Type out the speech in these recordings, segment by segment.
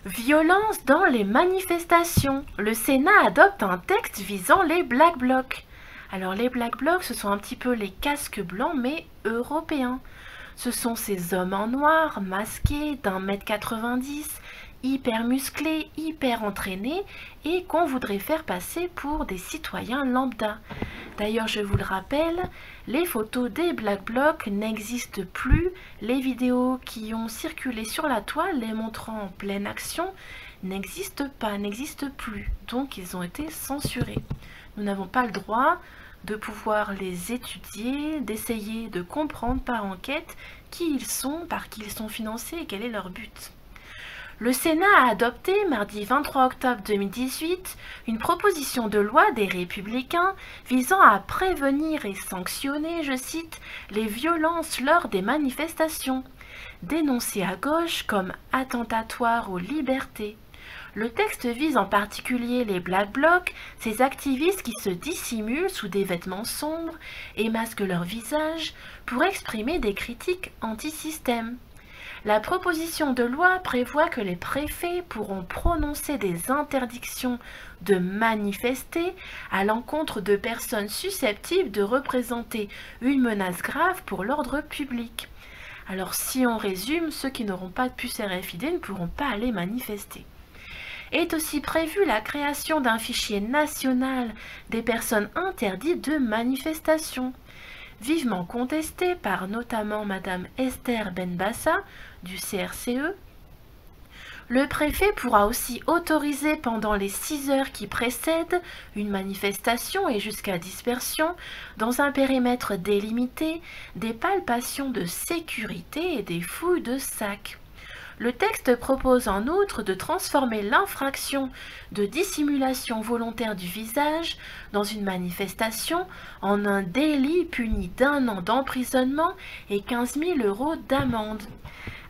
Violence dans les manifestations. Le Sénat adopte un texte visant les Black Blocs. Alors les Black Blocs, ce sont un petit peu les casques blancs mais européens. Ce sont ces hommes en noir, masqués, d'1,90 m, hyper musclés, hyper entraînés et qu'on voudrait faire passer pour des citoyens lambda. D'ailleurs, je vous le rappelle, les photos des Black Blocs n'existent plus. Les vidéos qui ont circulé sur la toile les montrant en pleine action n'existent pas, n'existent plus. Donc, ils ont été censurés. Nous n'avons pas le droit de pouvoir les étudier, d'essayer de comprendre par enquête qui ils sont, par qui ils sont financés et quel est leur but. Le Sénat a adopté, mardi 23 octobre 2018, une proposition de loi des Républicains visant à prévenir et sanctionner, je cite, les violences lors des manifestations, dénoncées à gauche comme attentatoires aux libertés. Le texte vise en particulier les Black Blocs, ces activistes qui se dissimulent sous des vêtements sombres et masquent leur visage pour exprimer des critiques anti-système. La proposition de loi prévoit que les préfets pourront prononcer des interdictions de manifester à l'encontre de personnes susceptibles de représenter une menace grave pour l'ordre public. Alors si on résume, ceux qui n'auront pas de puce RFID ne pourront pas aller manifester. Est aussi prévue la création d'un fichier national des personnes interdites de manifestation, vivement contesté par notamment Madame Esther Benbassa du CRCE. Le préfet pourra aussi autoriser pendant les 6 heures qui précèdent une manifestation et jusqu'à dispersion, dans un périmètre délimité, des palpations de sécurité et des fouilles de sacs. Le texte propose en outre de transformer l'infraction de dissimulation volontaire du visage dans une manifestation en un délit puni d'1 an d'emprisonnement et 15 000 € d'amende.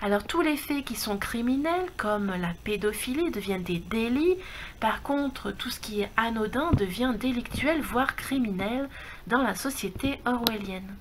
Alors tous les faits qui sont criminels, comme la pédophilie, deviennent des délits. Par contre, tout ce qui est anodin devient délictuel, voire criminel, dans la société orwellienne.